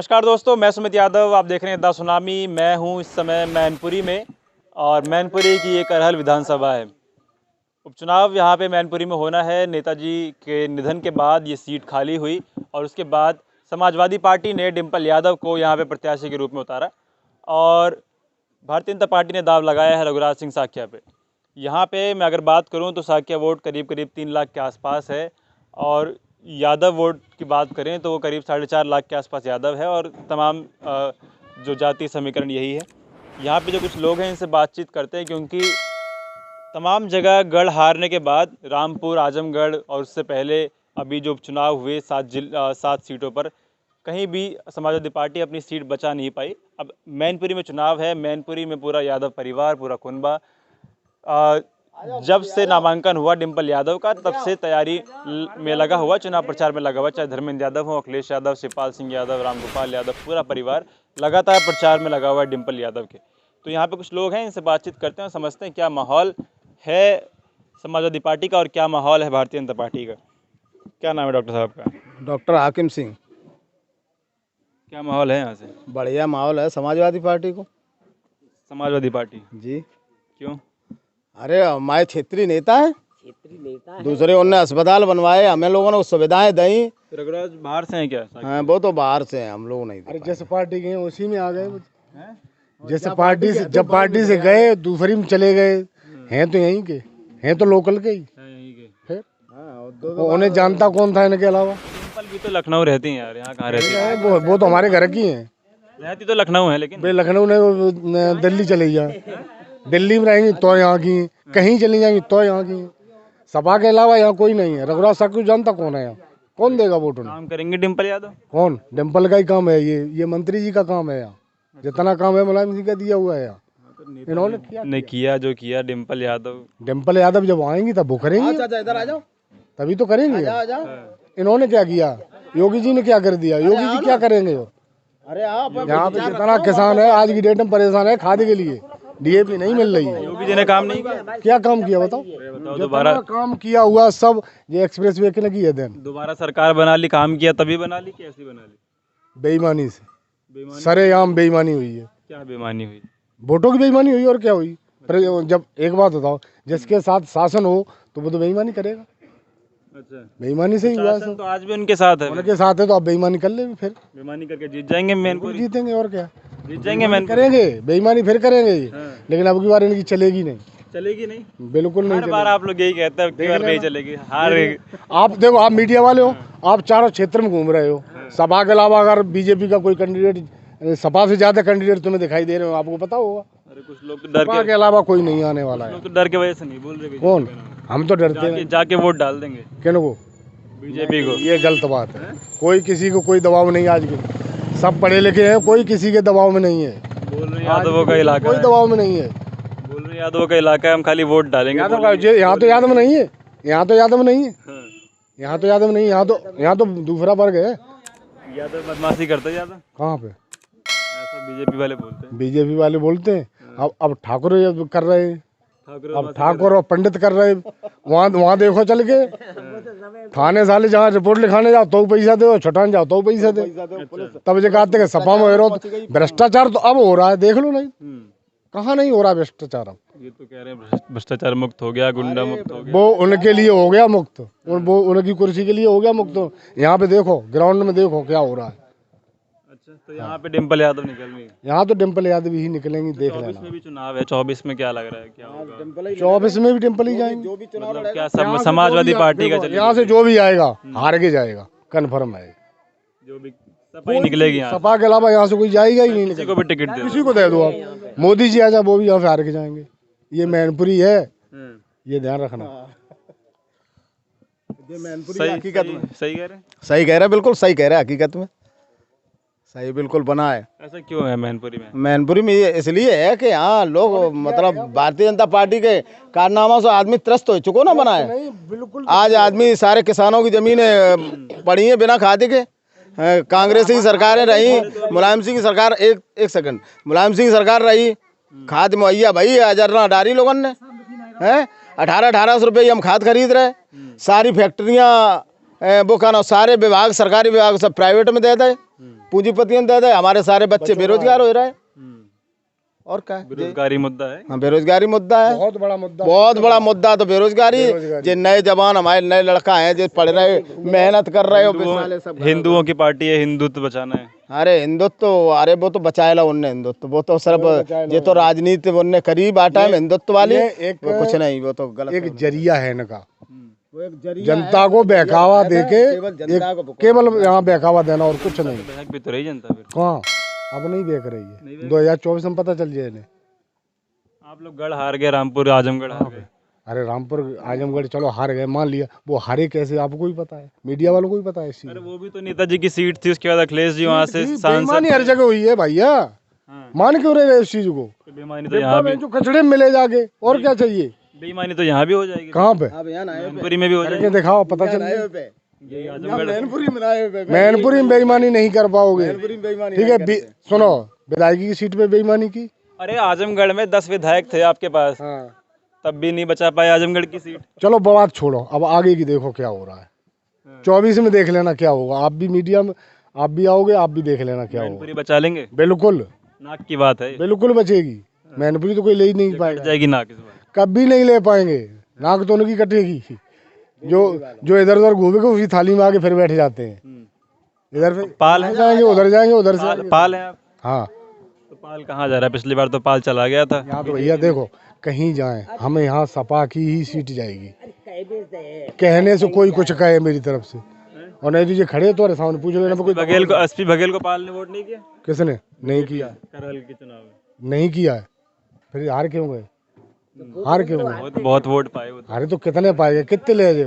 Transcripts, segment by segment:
नमस्कार दोस्तों, मैं सुमित यादव। आप देख रहे हैं द सुनामी। मैं हूं इस समय मैनपुरी में और मैनपुरी की एक अरहल विधानसभा है। उपचुनाव यहां पे मैनपुरी में होना है। नेताजी के निधन के बाद ये सीट खाली हुई और उसके बाद समाजवादी पार्टी ने डिम्पल यादव को यहां पे प्रत्याशी के रूप में उतारा और भारतीय जनता पार्टी ने दाव लगाया है रघुराज सिंह साख्या पे। यहाँ पे मैं अगर बात करूँ तो साख्या वोट करीब 3 लाख के आसपास है और यादव वोट की बात करें तो वो करीब 4.5 लाख के आसपास यादव है और तमाम जो जातीय समीकरण यही है। यहाँ पे जो कुछ लोग हैं इनसे बातचीत करते हैं क्योंकि तमाम जगह गढ़ हारने के बाद रामपुर, आजमगढ़ और उससे पहले अभी जो उपचुनाव हुए 7 सीटों पर कहीं भी समाजवादी पार्टी अपनी सीट बचा नहीं पाई। अब मैनपुरी में चुनाव है। मैनपुरी में पूरा यादव परिवार, पूरा कुनबा जब से नामांकन हुआ डिम्पल यादव का तब से तैयारी में लगा हुआ, चुनाव प्रचार में लगा हुआ। चाहे धर्मेंद्र यादव हो, अखिलेश यादव, शिवपाल सिंह यादव, रामगोपाल यादव, पूरा परिवार लगातार प्रचार में लगा हुआ है डिम्पल यादव के। तो यहाँ पे कुछ लोग हैं, इनसे बातचीत करते हैं और समझते हैं क्या माहौल है समाजवादी पार्टी का और क्या माहौल है भारतीय जनता पार्टी का। क्या नाम है डॉक्टर साहब का? डॉक्टर हाकिम सिंह। क्या माहौल है यहाँ से? बढ़िया माहौल है समाजवादी पार्टी को। समाजवादी पार्टी जी। क्यों? अरे हमारे क्षेत्रीय नेता है, दूसरे उनने अस्पताल बनवाए, हमें लोगों ने सुविधाएं दी। रघुराज बाहर से हैं क्या? हाँ, वो तो बाहर से हैं, हम लोग नहीं। अरे जिस पार्टी के उसी में आ गए, जिस पार्टी से जब पार्टी से गए दूसरी में चले गए। हैं तो यहीं के, हैं तो लोकल के ही। फिर उन्हें जानता कौन था इनके अलावा? डिम्पल भी तो लखनऊ रहती हैं यार, यहाँ कहाँ रहती हैं? वो तो हमारे घर की हैं। रहती तो लखनऊ है लेकिन वे लखनऊ ने दिल्ली चली जाए, दिल्ली में रहेंगी तो यहाँ की, कहीं चली जाएंगी तो यहाँ की। सपा के अलावा यहाँ कोई नहीं है। रघुराज साख्या जानता कौन है यहाँ? कौन देगा वोट उन्हें? काम करेंगे डिम्पल यादव? कौन? डिम्पल का ही काम है ये मंत्री जी का काम है यहाँ। जितना काम है मुलायम सिंह का दिया हुआ है यहाँ। इन्होंने किया जो किया डिम्पल यादव जब आएंगी तब वो करेंगे, इधर आ जाओ, तभी तो करेंगे। इन्होंने क्या किया? योगी जी ने क्या कर दिया? योगी जी क्या करेंगे? अरे आप यहाँ पे जितना किसान है आज की डेट में परेशान है खाद के लिए, डीएपी नहीं मिल रही है। योगी जी ने काम नहीं किया? क्या काम किया बताओ? दोबारा काम किया हुआ सब ये एक्सप्रेस वे के लगी है देन। दोबारा सरकार बना ली, काम किया तभी बना ली कि ऐसी बना ली? बेईमानी से, सरेआम बेईमानी हुई है। क्या बेईमानी हुई? वोटों की बेईमानी हुई और क्या हुई? जब एक बात बताओ, जिसके साथ शासन हो तो वो तो बेईमानी करेगा। अच्छा, बेईमानी से ही हुआ शासन तो आज भी उनके साथ है। उनके साथ है तो आप बेईमानी कर ले, फिर बेईमानी करके जीत जाएंगे मैनपुरी? जीतेंगे और क्या, जीत जाएंगे मैनपुरी। करेंगे बेईमानी फिर करेंगे लेकिन अब की बार इनकी चलेगी नहीं, चलेगी नहीं? बिल्कुल नहीं। हर बार आप लोग यही कहते हैं, बार नहीं चलेगी। आप देखो, आप मीडिया वाले हो, आप चारों क्षेत्र में घूम रहे हो। सपा के अलावा अगर बीजेपी का कोई कैंडिडेट, सपा से ज्यादा कैंडिडेट तुम्हें दिखाई दे रहे हो, आपको पता होगा। अरे कुछ लोग तो डर सपा के अलावा कोई नहीं आने वाला है। तो डर के वजह से नहीं बोल रहे। कौन? हम तो डरते हैं। जाके वोट डाल देंगे किन को? बीजेपी को। ये गलत बात है। कोई किसी को कोई दबाव नहीं। आज के सब पढ़े लिखे हैं, कोई किसी के दबाव में नहीं है। बोल रहे यादवों का इलाका, कोई दबाव में नहीं है। बोल रहे यादवों का इलाका है, हम खाली वोट डालेंगे। यहाँ तो यादव नहीं है, यहाँ तो यादव नहीं है, यहाँ तो यादव नहीं, यहाँ तो दूसरा वर्ग है। यादव बदमाशी करते हैं ज़्यादा? कहाँ पे? ऐसा बीजेपी वाले बोलते हैं। बीजेपी वाले बोलते हैं। अब ठाकुर कर रहे हैं, अब ठाकुर और पंडित कर रहे हैं। वहाँ देखो चल के थाने साले जहाँ रिपोर्ट लिखाने जाओ तो पैसा दो, छुटाने जाओ तो पैसा दे। तब जो कहते हैं सपा में हो भ्रष्टाचार, तो अब हो रहा है, देख लो। नहीं, कहाँ नहीं हो रहा भ्रष्टाचार? अब ये तो कह रहे हैं भ्रष्टाचार मुक्त हो गया, गुंडा मुक्त हो गया। वो उनके लिए हो गया मुक्त, वो उनकी कुर्सी के लिए हो गया मुक्त। यहाँ पे देखो, ग्राउंड में देखो क्या हो रहा है। अच्छा, तो यहाँ पे डिम्पल यादव निकल रही है? यहाँ तो डिम्पल यादव ही निकलेंगी, देख लेना। 24 में भी चुनाव है, 24 में क्या लग रहा है, क्या होगा? 24 में भी डिम्पल ही जाएंगे। मतलब क्या समाजवादी पार्टी का चलेगा? यहाँ से जो भी आएगा हार के जाएगा, कन्फर्म है। जो भी सपा ही निकलेगी यहाँ, सपा के अलावा यहाँ से कोई जाएगा ही नहीं। किसी को भी टिकट दे, किसी को दे दो आप। मोदी जी आ जाए, वो भी यहाँ से हार के जाएंगे। ये मैनपुरी है, ये ध्यान रखना। सही कह रहे हैं? सही कह रहे हैं, बिल्कुल सही कह रहे हैं। हकीकत में सही बिल्कुल बना है। ऐसा क्यों है मैनपुरी में? मैनपुरी में इसलिए है कि यहाँ लोग मतलब भारतीय जनता पार्टी के कारनामा से आदमी त्रस्त हो चुको ना बना है। आज आदमी सारे किसानों की जमीनें पड़ी हैं बिना खाते के। कांग्रेस की सरकारें रही, मुलायम सिंह की सरकार, एक सेकंड, मुलायम सिंह की सरकार रही, खाद मुहैया भाई अजरना डारी लोगों ने हैं। 1800 रुपये हम खाद खरीद रहे। सारी फैक्ट्रियाँ वो क्या ना सारे विभाग सरकारी विभाग सब प्राइवेट में दे दे, पूंजीपतियों दे दे, हमारे सारे बच्चे बेरोजगार हो रहे हैं। और क्या है? बेरोजगारी मुद्दा है। हाँ, बेरोजगारी मुद्दा है, बहुत बड़ा मुद्दा, बहुत बड़ा मुद्दा तो बेरोजगारी। जो नए जवान हमारे नए लड़का हैं जो पढ़ रहे मेहनत कर रहे हो, हिंदुओं की पार्टी है, हिंदुत्व बचाना है। अरे हिंदुत्व, अरे वो तो बचाएला उनने हिंदुत्व, वो तो सिर्फ ये तो राजनीति उनने करीब आटा है हिंदुत्व वाली, वो कुछ नहीं, वो तो गलत एक जरिया है इनका, वो एक जरिया जनता को बहकावा देके, जनता को केवल यहाँ बहकावा देना और कुछ नहीं। बहक भी तो रही जनता फिर। कहाँ अब नहीं देख रही है, 2024 में पता चल जाए इन्हें। आप लोग गढ़ हार गए, रामपुर आजमगढ़ हार गए। अरे रामपुर आजमगढ़ चलो हार गए, मान लिया, वो हारे कैसे आपको ही पता है, मीडिया वालों को ही पता है इस चीज़। अरे वो भी तो नेताजी की सीट थी, उसके बाद अखिलेश जी वहाँ से सांसद। बेईमानी हर जगह हुई है भैया, मान क्यों रहे इस चीज को? बेईमानी तो यहाँ भी, जो कचड़े में मिले जाके, और क्या चाहिए? बेईमानी तो यहाँ भी हो जाएगी, कहाँ पे? मैनपुरी में भी हो जाएगी। दिखाओ, पता चल यही आजमगढ़। मैनपुरी में बेईमानी नहीं कर पाओगे, ठीक है? सुनो, विधायकी की सीट पे बेईमानी की, अरे आजमगढ़ में 10 विधायक थे आपके पास, तब भी नहीं बचा पाए आजमगढ़ की सीट। चलो बात छोड़ो, अब आगे की देखो क्या हो रहा है। 24 में देख लेना क्या होगा, आप भी मीडिया में आप भी आओगे, आप भी देख लेना क्या होगा। मैनपुरी बचा लेंगे, बिल्कुल नाक की बात है। बिल्कुल बचेगी, मैनपुरी तो कोई ले ही नहीं कट पाएगा, जाएगी नाक इस बार। कभी नहीं ले पाएंगे, नाक तो उनकी कटेगी। जो इधर उधर घूमेंगे उसी थाली में आके फिर बैठ जाते हैं, इधर फिर पाल है, जाएंगे उधर जाएंगे, उधर से पाल है आप। हाँ, तो पाल कहाँ जा रहा है? पिछली बार तो पाल चला गया था। यहाँ तो भैया देखो, कहीं जाएं हमें यहाँ सपा की ही सीट जाएगी, कहने से कोई कुछ कहे मेरी तरफ से, और नहीं तो ये खड़े तो सामने पूछ लेना कोई। बघेल को, एसपी बघेल को पाल ने वोट नहीं किया? किसने नहीं किया? करहल के चुनाव में नहीं किया है, फिर हार क्यों गए? हार क्यों गए? बहुत वोट पाए वो तो। अरे तो कितने पाएंगे, कितने ले गए?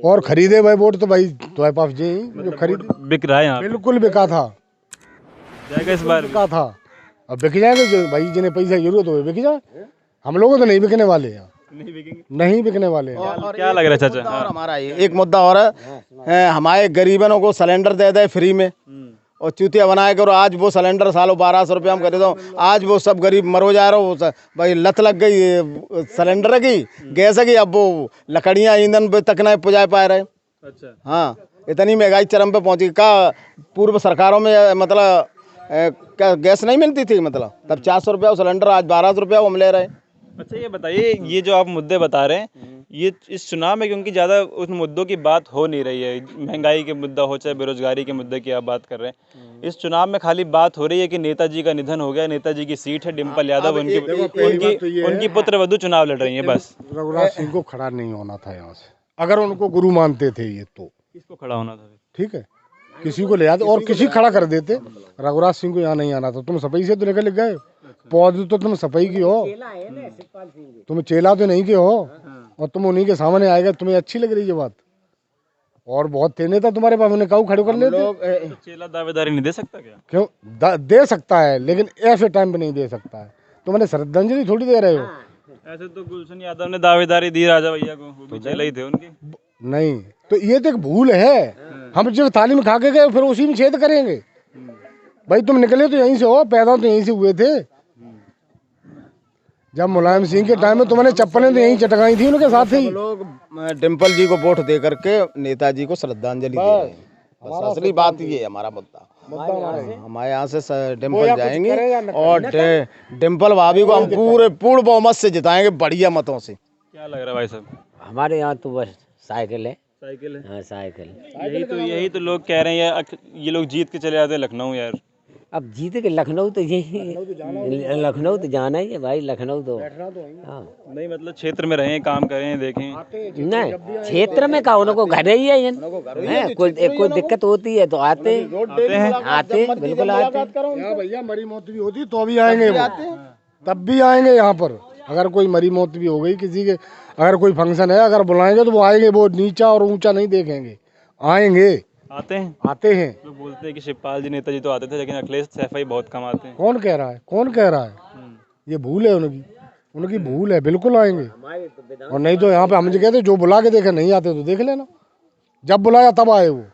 और खरीदे भाई वोट तो भाई तुम्हारे पास जी जो खरीदे, बिक रहा है यहाँ पे। बिल्कुल बिका था, जाएगा इस बार। बिका था, अब बिक जाएंगे जो भाई जिन्हें पैसा की जरूरत हो बिक जाए। हम लोगों तो नहीं बिकने वाले हैं, नहीं बिकेंगे। नहीं बिकने वाले हैं। और क्या लग रहा है चाचा? और हमारा ये एक मुद्दा और है, हमारे गरीबों को सिलेंडर दे दे फ्री में, और चूतिया बनाए करो। आज वो सिलेंडर सालों 1200 रुपये हम खरीदो, आज वो सब गरीब मरो जा रहे हो, भाई लत लग गई सिलेंडर की, गैस की, अब वो लकड़ियाँ ईंधन तक नहीं पुजा पा रहे। अच्छा, हाँ, इतनी महंगाई चरम पे पहुंची। का पूर्व सरकारों में मतलब क्या गैस नहीं मिलती थी, मतलब तब 400 रुपया सिलेंडर, आज 1200 रुपया हम ले रहे हैं। अच्छा ये बताइए, ये जो आप मुद्दे बता रहे हैं, ये इस चुनाव में क्योंकि ज़्यादा उन मुद्दों की बात हो नहीं रही है, महंगाई के मुद्दा हो चाहे बेरोजगारी के मुद्दे की आप बात कर रहे हैं, इस चुनाव में खाली बात हो रही है कि नेताजी का निधन हो गया, नेताजी की सीट है, डिम्पल यादव उनकी पुत्र वधू चुनाव लड़ रही है। बस रघुराज सिंह को खड़ा नहीं होना था यहाँ से, अगर उनको गुरु मानते थे ये तो किसको खड़ा होना था? ठीक है, किसी को ले आते और किसी खड़ा कर देते। रघुराज सिंह को यहाँ नहीं आना था। तुम सफाई से तो निकल गए, पौधे तो तुम सफाई की हो, तुम चेला तो नहीं के हो, और तुम उन्हीं के सामने आएगा। तुम्हें अच्छी लग रही है बात? और बहुत थे नेता तुम्हारे पास, उन्हें काऊ खड़े कर लेते। तो चेला दावेदारी नहीं दे सकता क्या? क्यों दे सकता है, लेकिन ऐसे टाइम पे नहीं दे सकता है। तुमने श्रद्धांजलि थोड़ी दे रहे हो। ऐसे तो गुलशन यादव ने दावेदारी दी राजा भैया को, वो भी चेला ही थे उनके। नहीं तो ये तो एक भूल है, हम जब थाली में खा के गए फिर उसी में छेद करेंगे। भाई तुम निकले तो यहीं से हो, पैदा तो यहीं से हुए थे। जब मुलायम सिंह के टाइम में तुमने चप्पलें तो यहीं चटकाई थी उनके साथ ही। लोग डिम्पल जी को वोट दे करके नेताजी को श्रद्धांजलि दे रहे हैं, बस असली बात ये है हमारा मुद्दा। हमारे यहाँ से डिम्पल जाएंगे और डिम्पल भाभी को हम पूर्ण बहुमत से जिताएंगे, बढ़िया मतों से। क्या लग रहा है भाई साहब? हमारे यहाँ तो बस साइकिल है। साइकिल है? हाँ साइकिल। यही तो लोग कह रहे हैं, ये लोग जीत के चले जाते हैं लखनऊ यार। अब जीते के लखनऊ तो यही, लखनऊ तो जाना ही है भाई, लखनऊ तो हाँ। नहीं मतलब क्षेत्र में रहें, काम करें, देखें। नहीं क्षेत्र में का उनको घर ही है, कोई दिक्कत होती है तो आते हैं, बिल्कुल आते हैं। भैया मरी मौत भी होती तो भी आएंगे, तब भी आएंगे यहाँ पर। अगर कोई मरी मौत भी हो गई किसी के, अगर कोई फंक्शन है, अगर बुलाएंगे तो वो आएंगे। वो नीचा और ऊंचा नहीं देखेंगे, आएंगे। आते हैं? आते हैं। लोग बोलते हैं कि शिवपाल जी नेताजी तो आते थे, लेकिन अखिलेश सैफई बहुत कम आते हैं। कौन कह रहा है? कौन कह रहा है? ये भूल है उनकी भूल है। बिल्कुल आएंगे, और नहीं तो यहाँ पे हम जो कहते जो बुला के देखे, नहीं आते तो देख लेना। जब बुलाया तब आए वो,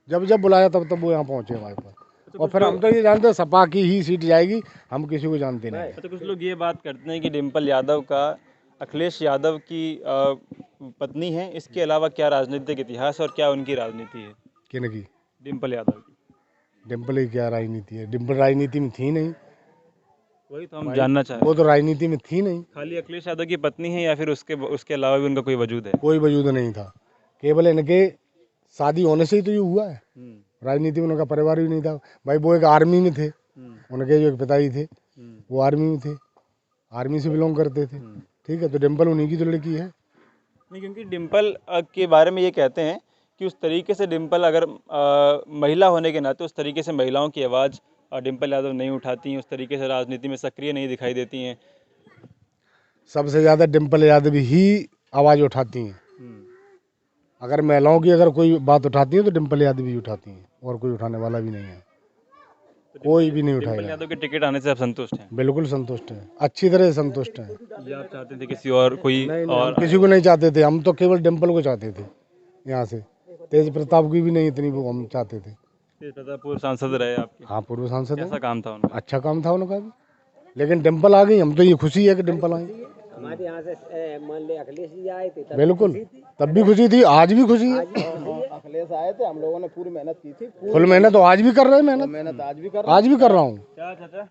जब बुलाया तब वो यहाँ पहुँचे हमारे पास। और फिर हम तो ये जानते हैं सपा की ही सीट जाएगी, हम किसी को जानते नहीं। तो कुछ लोग ये बात करते हैं कि डिम्पल यादव का अखिलेश यादव की पत्नी हैं, इसके अलावा क्या राजनीतिक इतिहास और क्या उनकी राजनीति है? किन की? डिम्पल यादव की। डिम्पल की क्या राजनीति है? डिम्पल राजनीति में थी नहीं, वही तो हम जानना चाह रहे वो हैं। तो राजनीति में थी नहीं, खाली अखिलेश यादव की पत्नी है या फिर उसके अलावा भी उनका कोई वजूद है? कोई वजूद नहीं था। केवल इनके शादी होने से ही तो ये हुआ है। राजनीति में उनका परिवार भी नहीं था भाई। वो एक आर्मी में थे, उनके जो एक पिताजी थे वो आर्मी में थे, आर्मी से बिलोंग करते थे। ठीक है, तो डिम्पल उन्हीं की तो लड़की है। नहीं, क्योंकि डिम्पल के बारे में ये कहते हैं कि उस तरीके से डिम्पल अगर महिला होने के नाते उस तरीके से महिलाओं की आवाज़ डिम्पल यादव नहीं उठाती हैं, उस तरीके से राजनीति में सक्रिय नहीं दिखाई देती हैं। सबसे ज़्यादा डिम्पल यादव ही आवाज़ उठाती हैं। अगर महिलाओं की अगर कोई बात उठाती है तो डिम्पल यादव ही उठाती हैं, और कोई उठाने वाला भी नहीं है, कोई भी नहीं डिम्पल उठाएगा। यादव के टिकट आने से आप संतुष्ट हैं? बिल्कुल संतुष्ट हैं, अच्छी तरह से संतुष्ट हैं। या आप चाहते थे किसी और कोई और? किसी को नहीं चाहते थे, हम तो केवल डिम्पल को चाहते थे। यहाँ से तेज प्रताप की भी नहीं इतनी वो हम चाहते थे। तेज प्रताप पूर्व सांसद रहे आपके, हाँ, पूर्व सांसद हैं, कैसा काम था उनका? अच्छा काम था उनका भी, लेकिन डिम्पल आ गई, हम तो ये खुशी है कि डिम्पल आई। हमारे यहाँ से मान ले अखिलेश जी आए थे तब बिल्कुल, तब भी खुशी थी, आज भी खुशी है। अखिलेश आए थे, हम लोगों ने पूरी मेहनत की थी, फुल मेहनत तो आज भी कर रहे हैं, मेहनत आज भी कर आज भी कर रहा हूँ। क्या चाचा,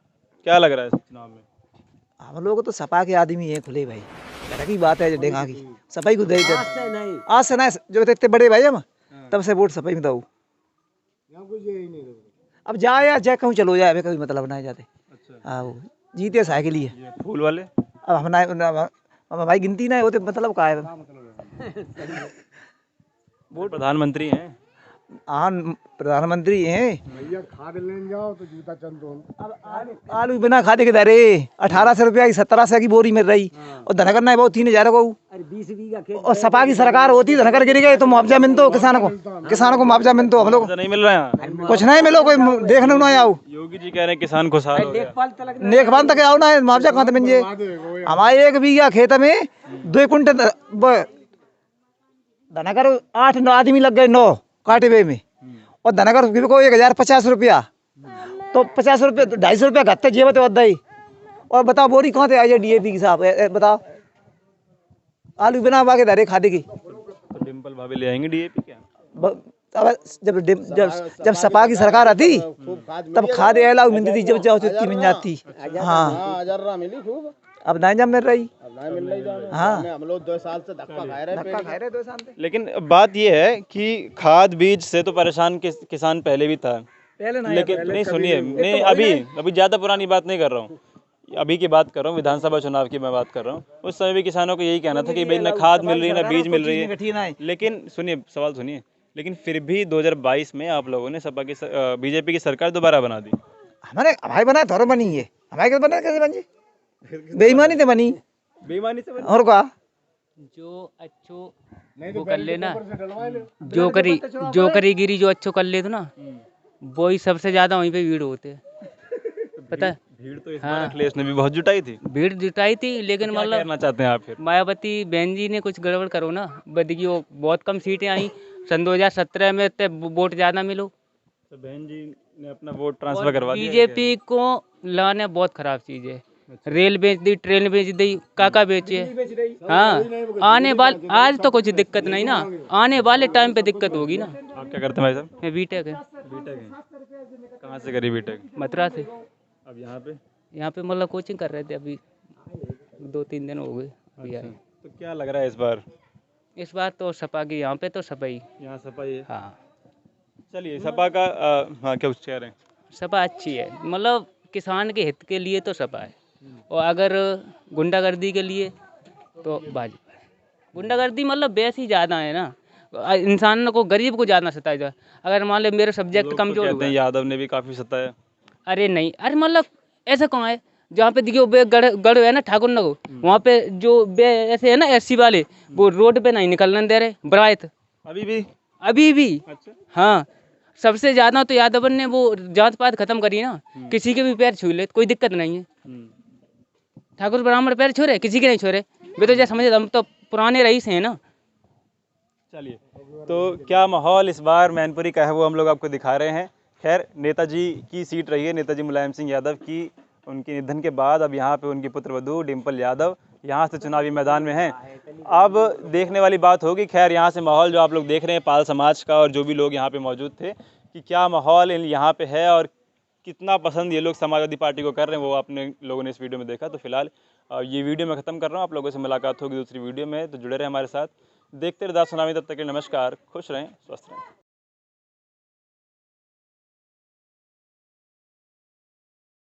क्या लग रहा है इस चुनाव में? हम लोग तो सपा के आदमी है खुले भाई, घर की बात है जो डेंगा की सफाई को दे दे आज से नहीं जो इतने बड़े भाई हम तब से वोट सफाई में दो। अब जाए या जाए कहूँ चलो जाए, कभी मतलब नहीं जाते। हाँ, वो जीते साय के लिए। ये फूल वाले अब हम ना भाई गिनती नहीं होते मतलब का है। वो प्रधानमंत्री हैं। हाँ, प्रधानमंत्री हैं। भैया खाद लेने जाओ तो जूता चंद आलू बिना खादे के दरे 1800 रुपया की 1700 की बोरी मिल रही, और धनकर नहीं बहुत 3000 को। और सपा की सरकार होती धनकर गिर गए तो मुआवजा मिलतो किसानों को मुआवजा मिलतो। हम लोग नहीं मिल रहा है यहाँ। कुछ नहीं मिलो, कोई देखने ना आओ। योगी जी कह रहे हैं किसान खुशहाल हो गया। नेकबान तक आओ ना, मुआवजा कहाँ मिल जाए। हमारे 1 बीघा खेत में 2 कुंटल धनकर 8 आदमी लग गए 9 काटे में, और धनकर को 1050 रुपया, तो 50 रुपये 250 रुपया घटते जेब तो अद्दा ही। और बताओ बोरी कहाँ से आई है DAP की साहब, बताओ आलू बिना बाके धरे खादे की। तो डिम्पल भाभी ले आएंगे DAP क्या? अब जब सपा की सरकार आती तब खाद अलाउ मिलती थी, जब चाहो इतनी मिल जाती। हाँ, 1000 मिली खूब, अब नहीं जब मिल रही। अब नहीं मिल रही। हाँ, हम लोग 2 साल से धक्का खाए रहे। 2 साल से। लेकिन बात यह है कि खाद बीज से तो परेशान किसान पहले भी था, पहले नहीं, लेकिन नहीं सुनिए, नहीं अभी ज़्यादा पुरानी बात नहीं कर रहा हूँ, अभी की बात कर रहा हूँ, विधानसभा चुनाव की मैं बात कर रहा हूँ। उस समय भी किसानों को यही कहना था कि भाई ना खाद मिल रही है ना बीज मिल रही है। लेकिन सुनिए, सवाल सुनिए, लेकिन फिर भी 2022 में आप लोगों ने सपा की BJP की सरकार दोबारा बना दी। हमारे बना थोड़ा बनी है, हमारे बना कैसे बनी? बेईमानी से बनी। बेईमानी से और क्या? जो अच्छो वो कर लेना, जो करीगिरी जो अच्छो कर ले तो ना, वही सबसे ज्यादा वहीं पे भीड़ होते है, पता है। भीड़ तो इस बार अखिलेश ने भी बहुत जुटाई थी। भीड़ जुटाई थी, लेकिन क्या मतलब कहना चाहते हैं आप फिर? मायावती बहन जी ने कुछ गड़बड़ करो ना, बदगी वो बहुत कम सीटें आई। सन 2017 में तो वोट ज्यादा मिलो, तो बहन जी ने अपना वोट ट्रांसफर करवा दिया। BJP को लाना बहुत खराब चीज है। रेल बेच दी, ट्रेन बेच दी, काका बेचे। हाँ, आने वाले आज तो कुछ दिक्कत नहीं ना, आने वाले टाइम पे दिक्कत होगी ना। आप क्या करते हैं भाई साहब? मैं बीटेक है, बीटेक है। कहाँ से करी बीटेक? मथुरा से। अब यहाँ पे मतलब कोचिंग कर रहे थे, अभी 2-3 दिन हो गए अभी आए। तो क्या लग रहा है इस बार? इस बार तो सपा की, यहाँ पे तो सपा ही। यहाँ सपा ही है। हाँ, चलिए, सपा का हाँ, क्या कुछ कह रहे हैं? सपा अच्छी है, मतलब किसान के हित के लिए तो सपा है, और अगर गुंडागर्दी के लिए तो भाजपा है। गुंडागर्दी मतलब वैसे ही ज़्यादा है ना, इंसान को, गरीब को ज़्यादा सताएगा। अगर मान ले मेरे सब्जेक्ट लोग तो कमजोर कहते हैं हुआ, यादव ने भी काफी सताया। अरे नहीं, अरे मतलब ऐसा कहाँ है जहाँ पे देखिए बे गढ़ है ना ठाकुर नगर, वहाँ पे जो बे ऐसे है ना SC वाले, वो रोड पे नहीं निकलने दे रहे बरायत अभी भी। अच्छा। हाँ, सबसे ज्यादा तो यादव ने वो जात पात खत्म करी ना, किसी के भी पैर छू ले कोई दिक्कत नहीं है। ठाकुर ब्राह्मण पैर छू रहे, किसी के नहीं छू रहे, वे तो जैसे समझे हम तो पुराने रईस हैं ना। चलिए, तो क्या माहौल इस बार मैनपुरी का है वो हम लोग आपको दिखा रहे हैं। खैर, नेताजी की सीट रही है, नेताजी मुलायम सिंह यादव की, उनके निधन के बाद अब यहाँ पे उनकी पुत्रवधू डिम्पल यादव यहाँ से चुनावी मैदान में हैं। अब देखने वाली बात होगी, खैर यहाँ से माहौल जो आप लोग देख रहे हैं पाल समाज का और जो भी लोग यहाँ पे मौजूद थे, कि क्या माहौल यहाँ पे है और कितना पसंद ये लोग समाजवादी पार्टी को कर रहे हैं, वो आपने लोगों ने इस वीडियो में देखा। तो फिलहाल ये वीडियो मैं ख़त्म कर रहा हूँ, आप लोगों से मुलाकात होगी दूसरी वीडियो में, तो जुड़े रहें हमारे साथ, देखते रहे दास सुनामी। तब तक के नमस्कार, खुश रहें, स्वस्थ रहें।